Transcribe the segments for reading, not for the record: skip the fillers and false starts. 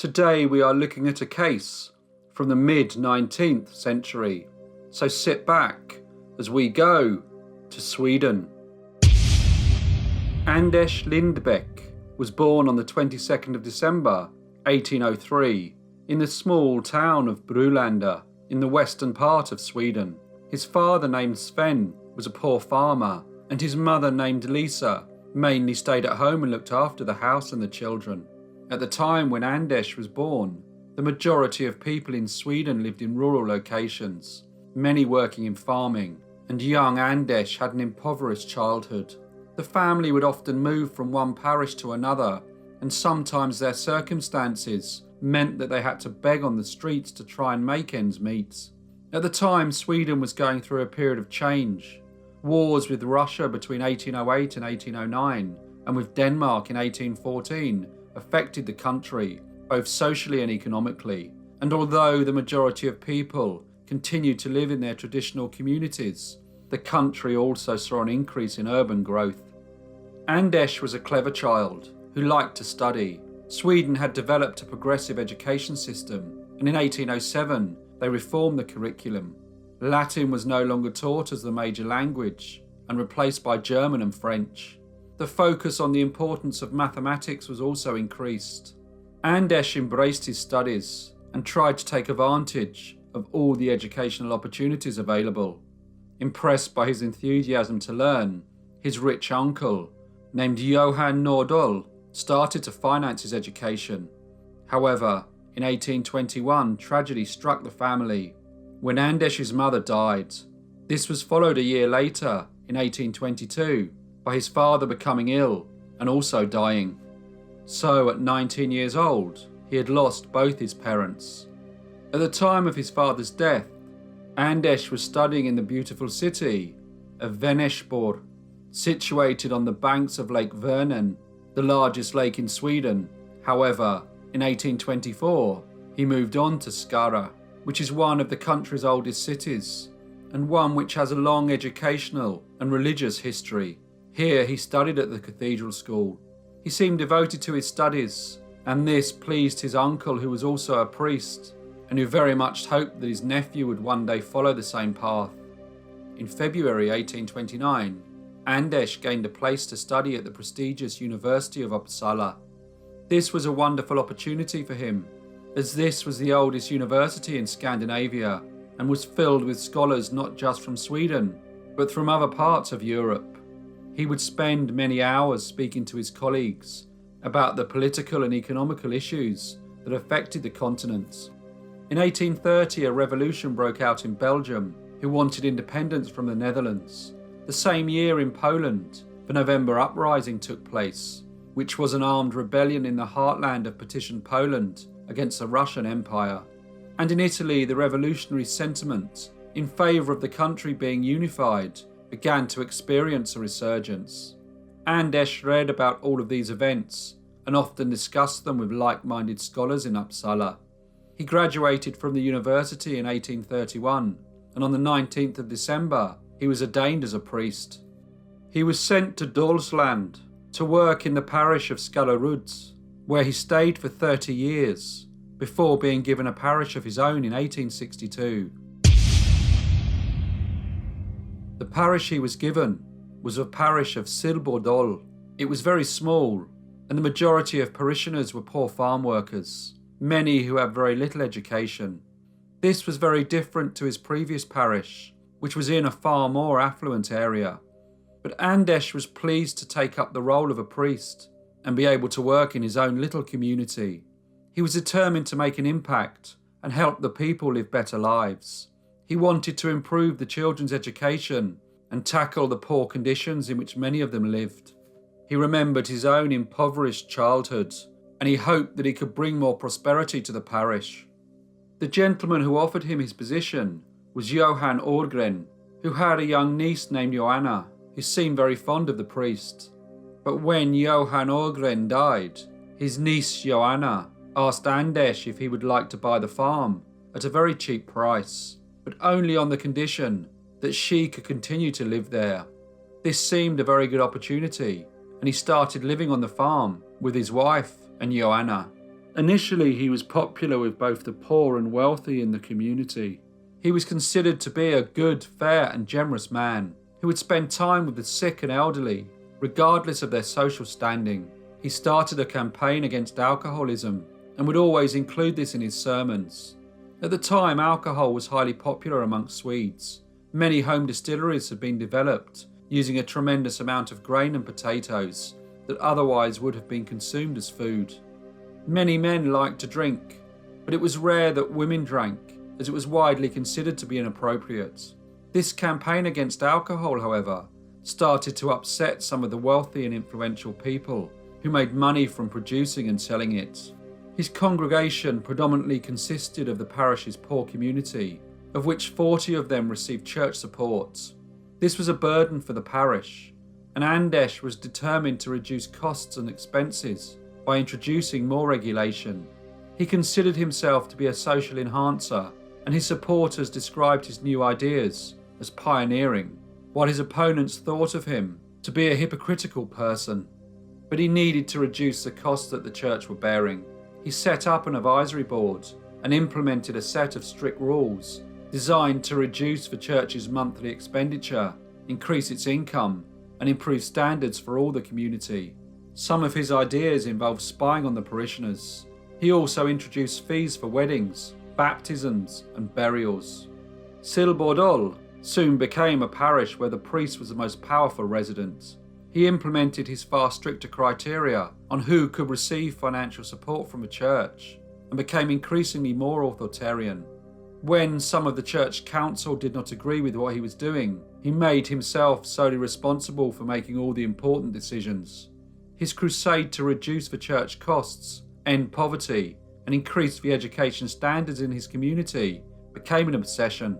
Today we are looking at a case from the mid-19th century, so sit back as we go to Sweden. Anders Lindbäck was born on the 22nd of December 1803 in the small town of Brulanda in the western part of Sweden. His father, named Sven, was a poor farmer, and his mother, named Lisa, mainly stayed at home and looked after the house and the children. At the time when Anders was born, the majority of people in Sweden lived in rural locations, many working in farming, and young Anders had an impoverished childhood. The family would often move from one parish to another, and sometimes their circumstances meant that they had to beg on the streets to try and make ends meet. At the time, Sweden was going through a period of change. Wars with Russia between 1808 and 1809, and with Denmark in 1814, affected the country, both socially and economically. And although the majority of people continued to live in their traditional communities, the country also saw an increase in urban growth. Anders was a clever child who liked to study. Sweden had developed a progressive education system, and in 1807 they reformed the curriculum. Latin was no longer taught as the major language and replaced by German and French. The focus on the importance of mathematics was also increased. Anders embraced his studies and tried to take advantage of all the educational opportunities available. Impressed by his enthusiasm to learn, his rich uncle, named Johan Nordahl, started to finance his education. However, in 1821, tragedy struck the family when Anders' mother died. This was followed a year later, in 1822, by his father becoming ill and also dying. So at 19 years old, he had lost both his parents. At the time of his father's death, Anders was studying in the beautiful city of Vänersborg, situated on the banks of Lake Vänern, the largest lake in Sweden. However, in 1824, he moved on to Skara, which is one of the country's oldest cities, and one which has a long educational and religious history. Here he studied at the cathedral school. He seemed devoted to his studies, and this pleased his uncle, who was also a priest, and who very much hoped that his nephew would one day follow the same path. In February 1829, Anders gained a place to study at the prestigious University of Uppsala. This was a wonderful opportunity for him, as this was the oldest university in Scandinavia and was filled with scholars not just from Sweden, but from other parts of Europe. He would spend many hours speaking to his colleagues about the political and economical issues that affected the continent. In 1830, a revolution broke out in Belgium, who wanted independence from the Netherlands. The same year in Poland, the November Uprising took place, which was an armed rebellion in the heartland of partitioned Poland against the Russian Empire. And in Italy, the revolutionary sentiment in favour of the country being unified began to experience a resurgence. Anders read about all of these events and often discussed them with like-minded scholars in Uppsala. He graduated from the university in 1831, and on the 19th of December, he was ordained as a priest. He was sent to Dalsland to work in the parish of Skallerud, where he stayed for 30 years, before being given a parish of his own in 1862. The parish he was given was a parish of Silbordal. It was very small, and the majority of parishioners were poor farm workers, many who had very little education. This was very different to his previous parish, which was in a far more affluent area. But Anders was pleased to take up the role of a priest and be able to work in his own little community. He was determined to make an impact and help the people live better lives. He wanted to improve the children's education and tackle the poor conditions in which many of them lived. He remembered his own impoverished childhood, and he hoped that he could bring more prosperity to the parish. The gentleman who offered him his position was Johan Ågren, who had a young niece named Joanna, who seemed very fond of the priest. But when Johan Ågren died, his niece Joanna asked Anders if he would like to buy the farm at a very cheap price, but only on the condition that she could continue to live there. This seemed a very good opportunity, and he started living on the farm with his wife and Joanna. Initially, he was popular with both the poor and wealthy in the community. He was considered to be a good, fair and generous man who would spend time with the sick and elderly, regardless of their social standing. He started a campaign against alcoholism and would always include this in his sermons. At the time, alcohol was highly popular amongst Swedes. Many home distilleries had been developed using a tremendous amount of grain and potatoes that otherwise would have been consumed as food. Many men liked to drink, but it was rare that women drank, as it was widely considered to be inappropriate. This campaign against alcohol, however, started to upset some of the wealthy and influential people who made money from producing and selling it. His congregation predominantly consisted of the parish's poor community, of which 40 of them received church support. This was a burden for the parish, and Anders was determined to reduce costs and expenses by introducing more regulation. He considered himself to be a social enhancer, and his supporters described his new ideas as pioneering, while his opponents thought of him to be a hypocritical person. But he needed to reduce the costs that the church were bearing. He set up an advisory board and implemented a set of strict rules designed to reduce the church's monthly expenditure, increase its income, and improve standards for all the community. Some of his ideas involved spying on the parishioners. He also introduced fees for weddings, baptisms, and burials. Silbordol soon became a parish where the priest was the most powerful resident. He implemented his far stricter criteria on who could receive financial support from the church and became increasingly more authoritarian. When some of the church council did not agree with what he was doing, he made himself solely responsible for making all the important decisions. His crusade to reduce the church costs, end poverty, and increase the education standards in his community became an obsession.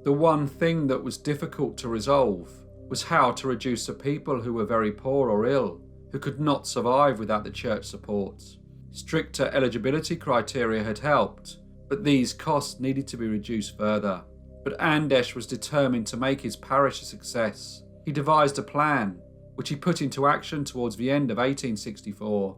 The one thing that was difficult to resolve was how to reduce the people who were very poor or ill, who could not survive without the church support. Stricter eligibility criteria had helped, but these costs needed to be reduced further. But Anders was determined to make his parish a success. He devised a plan, which he put into action towards the end of 1864.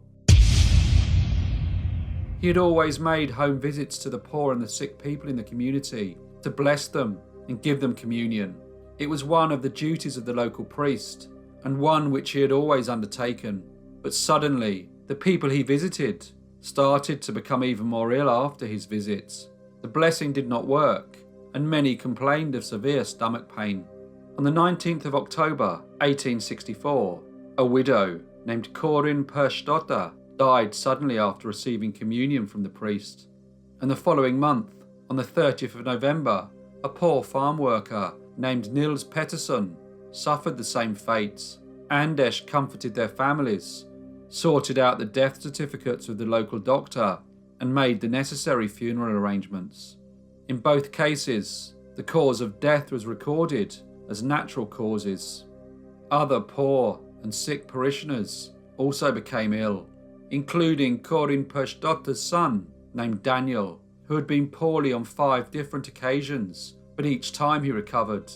He had always made home visits to the poor and the sick people in the community to bless them and give them communion. It was one of the duties of the local priest, and one which he had always undertaken. But suddenly, the people he visited started to become even more ill after his visits. The blessing did not work, and many complained of severe stomach pain. On the 19th of October, 1864, a widow named Corin Persdotter died suddenly after receiving communion from the priest. And the following month, on the 30th of November, a poor farm worker named Nils Pettersson suffered the same fate. Anders comforted their families, sorted out the death certificates with the local doctor, and made the necessary funeral arrangements. In both cases, the cause of death was recorded as natural causes. Other poor and sick parishioners also became ill, including Corin Persdotter's son named Daniel, who had been poorly on 5 different occasions, but each time he recovered.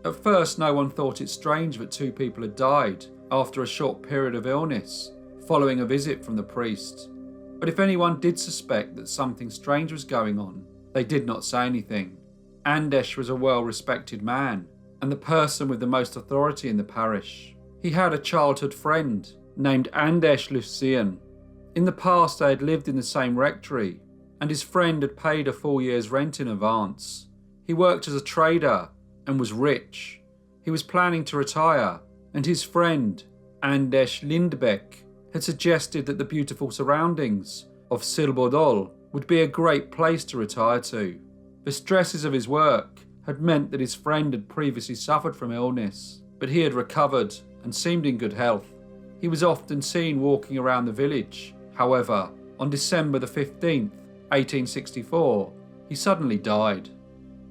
At first, no one thought it strange that 2 people had died after a short period of illness, following a visit from the priest. But if anyone did suspect that something strange was going on, they did not say anything. Anders was a well-respected man, and the person with the most authority in the parish. He had a childhood friend named Anders Lucien. In the past, they had lived in the same rectory, and his friend had paid a full year's rent in advance. He worked as a trader and was rich. He was planning to retire, and his friend, Anders Lindbäck, had suggested that the beautiful surroundings of Silbordol would be a great place to retire to. The stresses of his work had meant that his friend had previously suffered from illness, but he had recovered and seemed in good health. He was often seen walking around the village. However, on December the 15th, 1864, he suddenly died.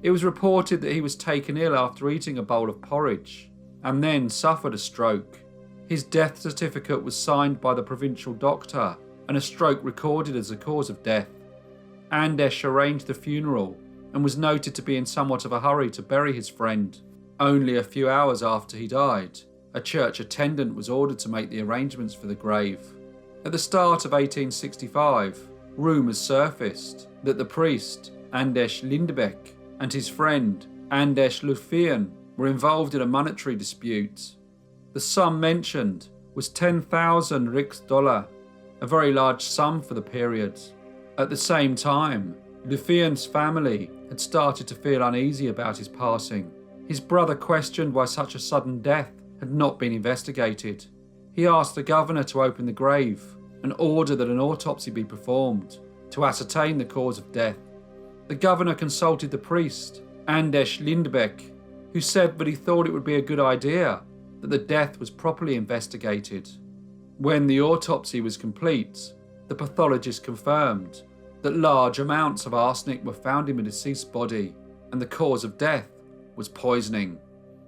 It was reported that he was taken ill after eating a bowl of porridge, and then suffered a stroke. His death certificate was signed by the provincial doctor, and a stroke recorded as the cause of death. Anders arranged the funeral, and was noted to be in somewhat of a hurry to bury his friend. Only a few hours after he died, a church attendant was ordered to make the arrangements for the grave. At the start of 1865, rumours surfaced that the priest, Anders Lindbäck, and his friend, Anders Lufien, were involved in a monetary dispute. The sum mentioned was 10,000 riksdollar, a very large sum for the period. At the same time, Lufien's family had started to feel uneasy about his passing. His brother questioned why such a sudden death had not been investigated. He asked the governor to open the grave and order that an autopsy be performed to ascertain the cause of death. The governor consulted the priest, Anders Lindbäck, who said that he thought it would be a good idea that the death was properly investigated. When the autopsy was complete, the pathologist confirmed that large amounts of arsenic were found in the deceased's body and the cause of death was poisoning.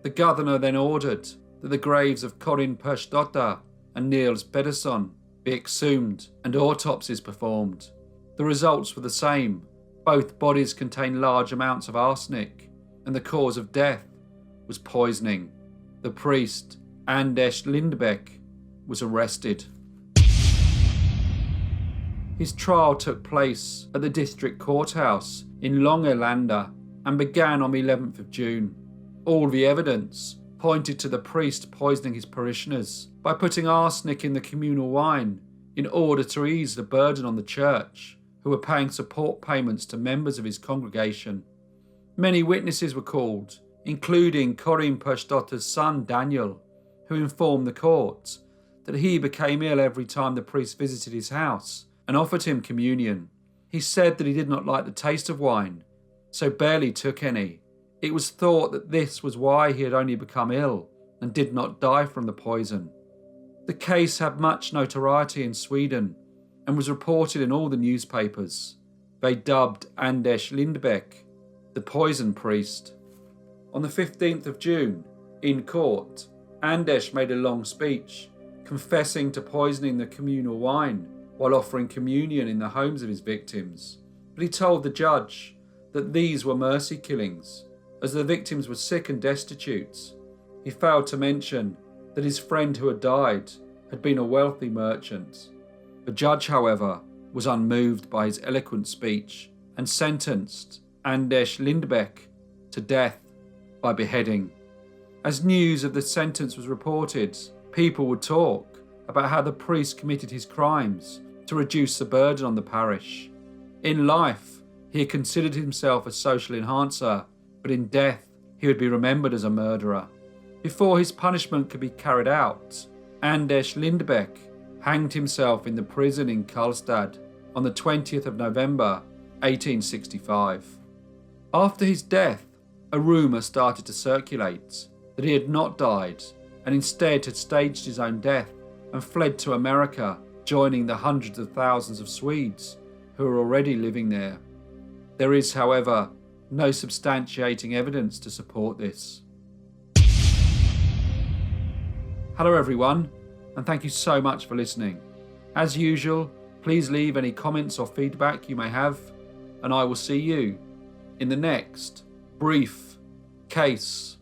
The governor then ordered that the graves of Corinne Persdotter and Niels Pedersen be exhumed and autopsies performed. The results were the same. Both bodies contained large amounts of arsenic and the cause of death was poisoning. The priest, Anders Lindbäck, was arrested. His trial took place at the district courthouse in Långelanda and began on the 11th of June. All the evidence pointed to the priest poisoning his parishioners by putting arsenic in the communal wine in order to ease the burden on the church, who were paying support payments to members of his congregation. Many witnesses were called, including Corinne Persdotter's son Daniel, who informed the court that he became ill every time the priest visited his house and offered him communion. He said that he did not like the taste of wine, so barely took any. It was thought that this was why he had only become ill and did not die from the poison. The case had much notoriety in Sweden and was reported in all the newspapers. They dubbed Anders Lindbäck the poison priest. On the 15th of June, in court, Anders made a long speech confessing to poisoning the communal wine while offering communion in the homes of his victims. But he told the judge that these were mercy killings, as the victims were sick and destitute. He failed to mention that his friend who had died had been a wealthy merchant. The judge, however, was unmoved by his eloquent speech and sentenced Anders Lindbäck to death by beheading. As news of the sentence was reported, people would talk about how the priest committed his crimes to reduce the burden on the parish. In life, he had considered himself a social enhancer, but in death, he would be remembered as a murderer. Before his punishment could be carried out, Anders Lindbäck hanged himself in the prison in Karlstad on the 20th of November, 1865. After his death, a rumour started to circulate that he had not died and instead had staged his own death and fled to America, joining the hundreds of thousands of Swedes who are already living there. There is, however, no substantiating evidence to support this. Hello everyone, and thank you so much for listening. As usual, please leave any comments or feedback you may have, and I will see you in the next brief case.